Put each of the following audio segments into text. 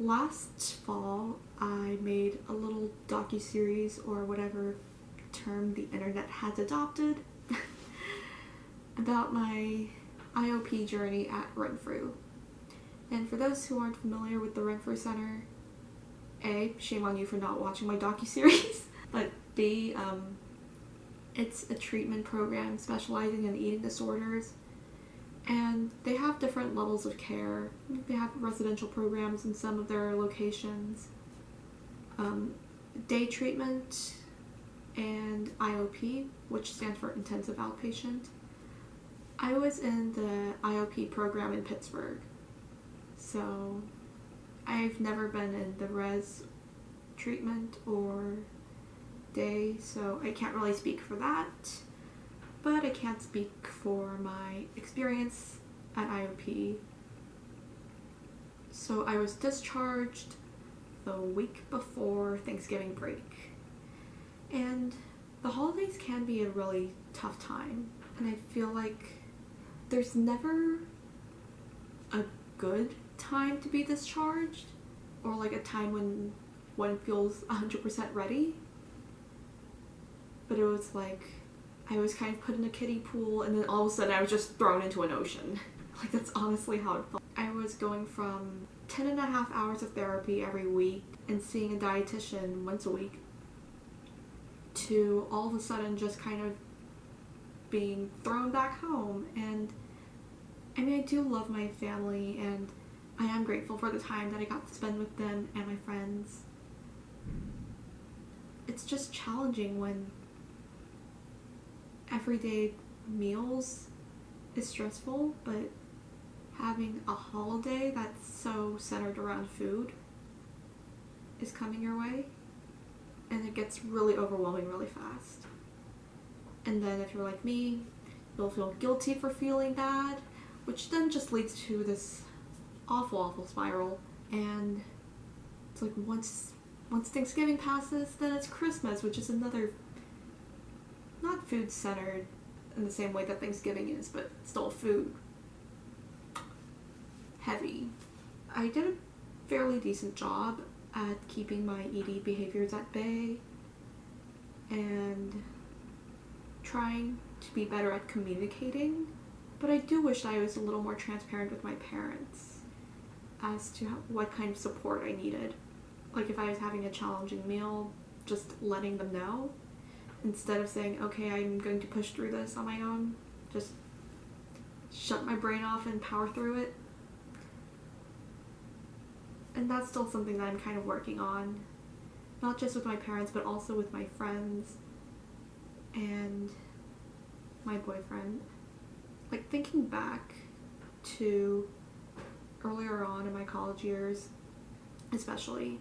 Last fall, I made a little docuseries, or whatever term the internet has adopted, about my IOP journey at Renfrew. And for those who aren't familiar with the Renfrew Center, A, shame on you for not watching my docuseries, but B, it's a treatment program specializing in eating disorders, and they have different levels of care. They have residential programs in some of their locations, day treatment, and IOP, which stands for intensive outpatient. I was in the IOP program in Pittsburgh, so I've never been in the res treatment or day, so I can't really speak for that, but I can speak for my experience at IOP. So I was discharged the week before Thanksgiving break, and the holidays can be a really tough time, and I feel like there's never a good time to be discharged, or like a time when one feels 100% ready. But it was like I was kind of put in a kiddie pool, and then all of a sudden I was just thrown into an ocean. Like, that's honestly how it felt. I was going from 10.5 hours of therapy every week and seeing a dietitian once a week to all of a sudden just kind of being thrown back home. And I mean, I do love my family, and I am grateful for the time that I got to spend with them and my friends. It's just challenging when everyday meals is stressful, but having a holiday that's so centered around food is coming your way, and it gets really overwhelming really fast. And then if you're like me, you'll feel guilty for feeling bad, which then just leads to this awful spiral. And it's like once Thanksgiving passes, then it's Christmas, which is another, not food centered in the same way that Thanksgiving is, but still food heavy. I did a fairly decent job at keeping my ED behaviors at bay and trying to be better at communicating, but I do wish I was a little more transparent with my parents as to what kind of support I needed. Like, if I was having a challenging meal, just letting them know, instead of saying, okay, I'm going to push through this on my own, just shut my brain off and power through it. And that's still something that I'm kind of working on, not just with my parents, but also with my friends and my boyfriend. Like, thinking back to earlier on in my college years, especially,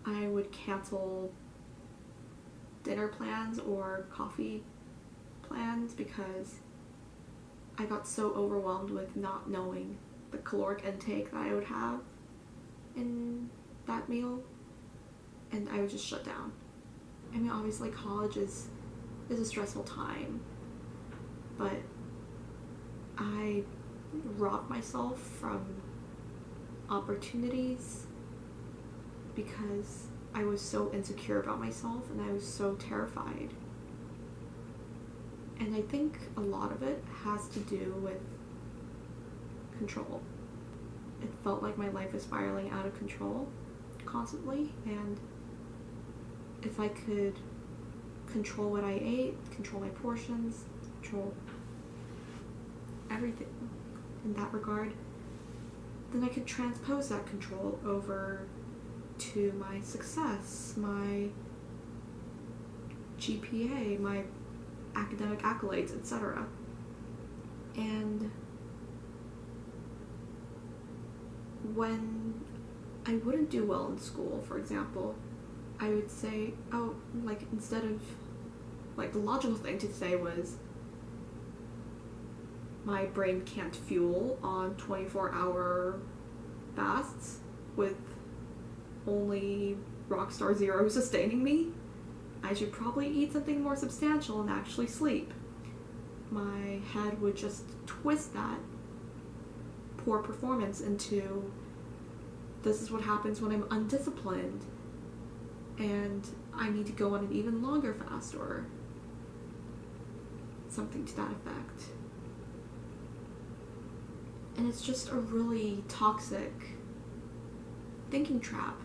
I would cancel dinner plans or coffee plans because I got so overwhelmed with not knowing the caloric intake that I would have in that meal, and I would just shut down. I mean, obviously college is a stressful time, but I robbed myself from opportunities because I was so insecure about myself and I was so terrified. And I think a lot of it has to do with control. It felt like my life was spiraling out of control constantly, and if I could control what I ate, control my portions, control everything in that regard, then I could transpose that control over to my success, my GPA, my academic accolades, etc. And when I wouldn't do well in school, for example, I would say, oh, like, instead of, like, the logical thing to say was, my brain can't fuel on 24-hour fasts with only Rockstar Zero sustaining me. I should probably eat something more substantial and actually sleep. My head would just twist that poor performance into this is what happens when I'm undisciplined and I need to go on an even longer fast or something to that effect. And it's just a really toxic thinking trap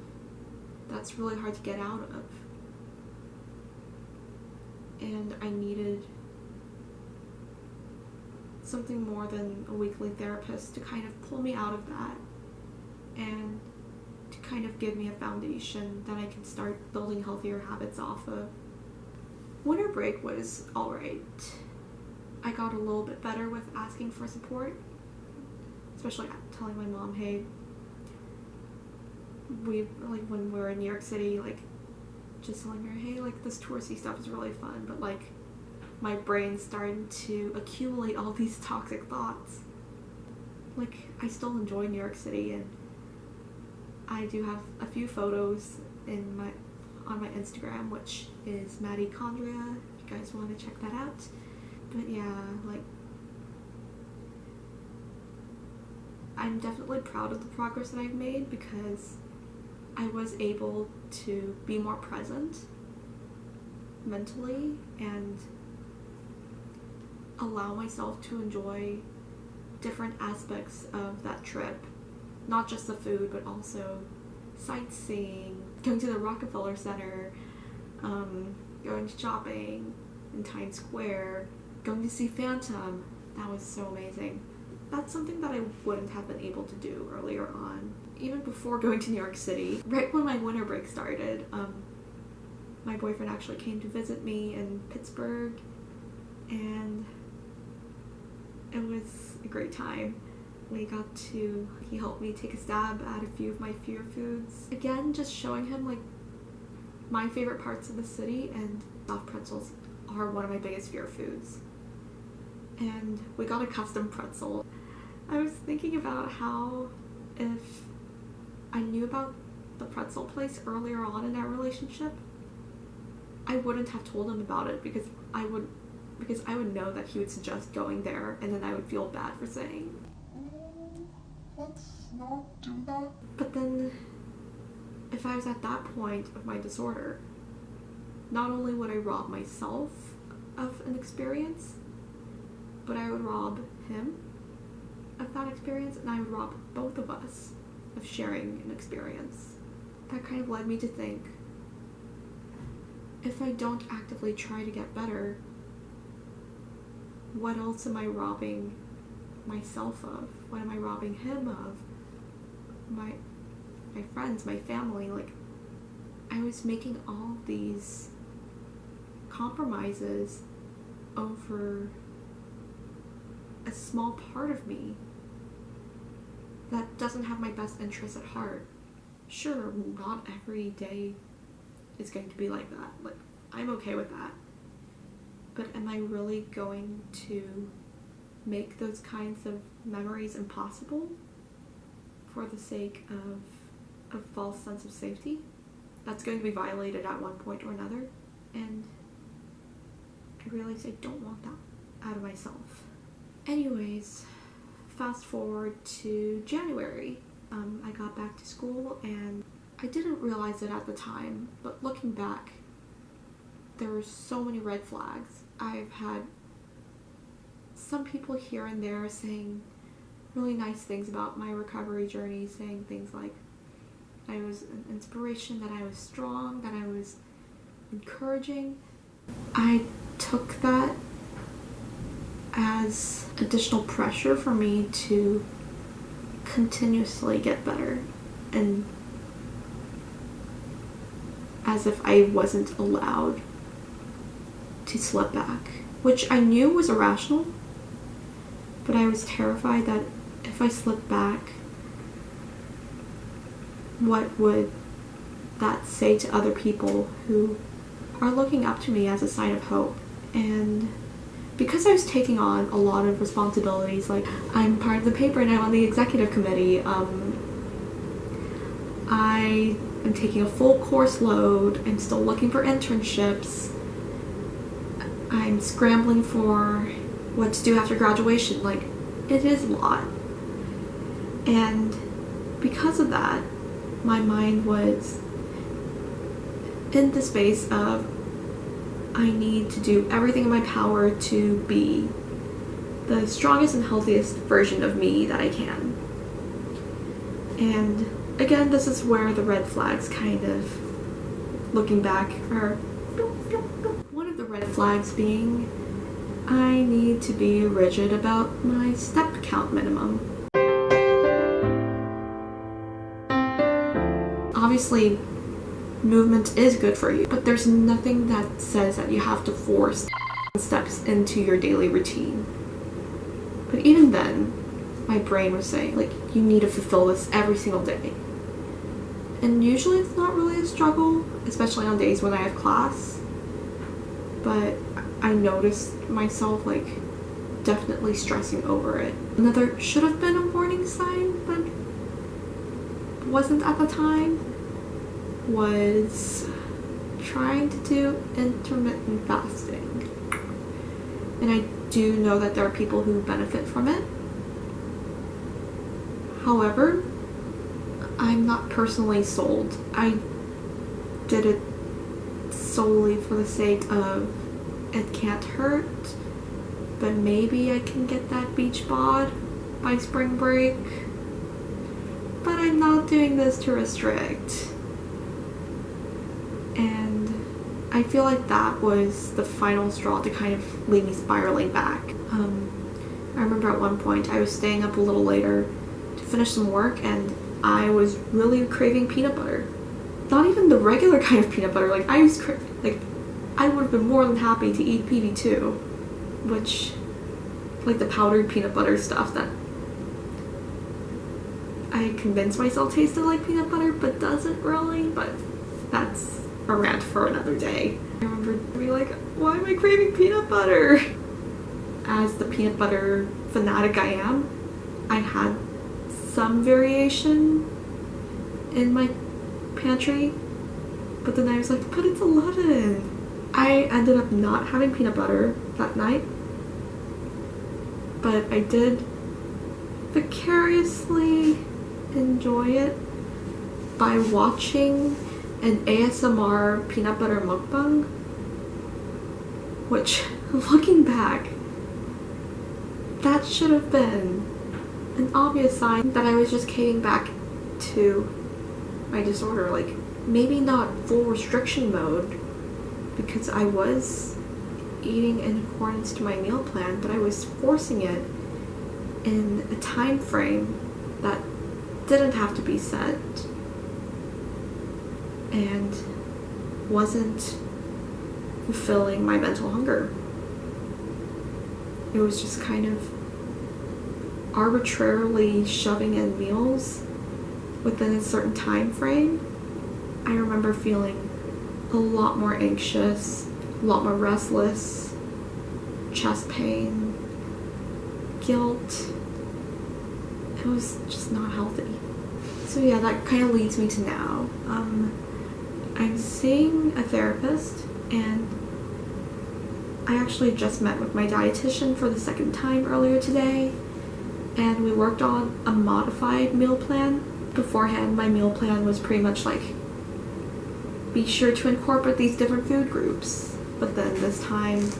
that's really hard to get out of. And I needed something more than a weekly therapist to kind of pull me out of that and to kind of give me a foundation that I can start building healthier habits off of. Winter break was alright. I got a little bit better with asking for support, especially telling my mom, hey, when we were in New York City, just telling her, hey, this touristy stuff is really fun, but my brain started to accumulate all these toxic thoughts. I still enjoy New York City, and I do have a few photos on my Instagram, which is Maddie Condria, if you guys want to check that out. But yeah, I'm definitely proud of the progress that I've made because I was able to be more present mentally and allow myself to enjoy different aspects of that trip. Not just the food, but also sightseeing, going to the Rockefeller Center, going shopping in Times Square, going to see Phantom. That was so amazing. That's something that I wouldn't have been able to do earlier on. Even before going to New York City, right when my winter break started, my boyfriend actually came to visit me in Pittsburgh, and it was a great time. He helped me take a stab at a few of my fear foods. Again, just showing him my favorite parts of the city, and soft pretzels are one of my biggest fear foods. And we got a custom pretzel. I was thinking about how if I knew about the pretzel place earlier on in our relationship, I wouldn't have told him about it because I would know that he would suggest going there, and then I would feel bad for saying, let's not do that. But then, if I was at that point of my disorder, not only would I rob myself of an experience, but I would rob him of that experience, and I would rob both of us of sharing an experience. That kind of led me to think, if I don't actively try to get better, what else am I robbing myself of? What am I robbing him of? My friends, my family. I was making all these compromises over a small part of me that doesn't have my best interests at heart. Sure, not every day is going to be like that. I'm okay with that. But am I really going to make those kinds of memories impossible for the sake of a false sense of safety? That's going to be violated at one point or another. And I realized I don't want that out of myself. Anyways, fast forward to January. I got back to school, and I didn't realize it at the time, but looking back, there were so many red flags. I've had some people here and there saying really nice things about my recovery journey, saying things like I was an inspiration, that I was strong, that I was encouraging. I took that as additional pressure for me to continuously get better, and as if I wasn't allowed to slip back, which I knew was irrational, but I was terrified that if I slipped back, what would that say to other people who are looking up to me as a sign of hope? And because I was taking on a lot of responsibilities, I'm part of the paper and I'm on the executive committee, I am taking a full course load, I'm still looking for internships, I'm scrambling for what to do after graduation. It is a lot. And because of that, my mind was in the space of I need to do everything in my power to be the strongest and healthiest version of me that I can. And again, this is where the red flags kind of, looking back, are one of the red flags being I need to be rigid about my step count minimum. Obviously, movement is good for you, but there's nothing that says that you have to force steps into your daily routine. But even then, my brain was saying, like, you need to fulfill this every single day. And usually it's not really a struggle, especially on days when I have class. But I noticed myself, like, definitely stressing over it. Another should have been a warning sign, but wasn't at the time, was trying to do intermittent fasting. And I do know that there are people who benefit from it. However, I'm not personally sold. I did it solely for the sake of it can't hurt, but maybe I can get that beach bod by spring break. But I'm not doing this to restrict. And I feel like that was the final straw to kind of leave me spiraling back. I remember at one point I was staying up a little later to finish some work, and I was really craving peanut butter. Not even the regular kind of peanut butter. Like, I would have been more than happy to eat PB2, which, like the powdered peanut butter stuff that I convinced myself tasted like peanut butter, but doesn't really. But that's a rant for another day. I remember being like, why am I craving peanut butter? As the peanut butter fanatic I am, I had some variation in my pantry, but then I was like, but it's 11. I ended up not having peanut butter that night, but I did vicariously enjoy it by watching an ASMR peanut butter mukbang, which, looking back, that should have been an obvious sign that I was just caving back to my disorder. Like, maybe not full restriction mode, because I was eating in accordance to my meal plan, but I was forcing it in a time frame that didn't have to be set and wasn't fulfilling my mental hunger. It was just kind of arbitrarily shoving in meals within a certain time frame. I remember feeling a lot more anxious, a lot more restless, chest pain, guilt. It was just not healthy. So yeah, that kind of leads me to now. I'm seeing a therapist, and I actually just met with my dietitian for the second time earlier today, and we worked on a modified meal plan. Beforehand, my meal plan was pretty much like, be sure to incorporate these different food groups. But then this time,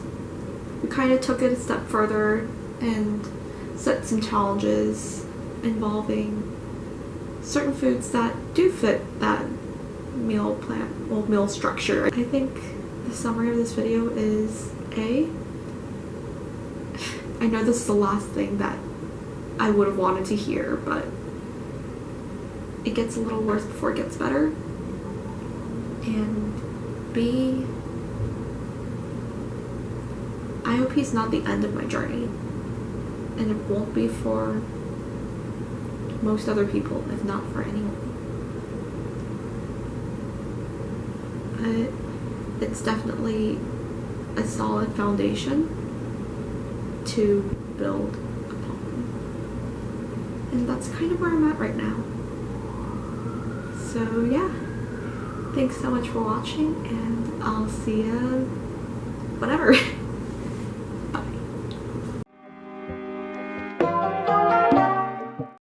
we kind of took it a step further and set some challenges involving certain foods that do fit that meal plan, well, meal structure. I think the summary of this video is I know this is the last thing that I would have wanted to hear, but it gets a little worse before it gets better. And B, IOP is not the end of my journey, and it won't be for most other people, if not for anyone. It's definitely a solid foundation to build upon, and that's kind of where I'm at right now. So yeah, thanks so much for watching, and I'll see ya whenever.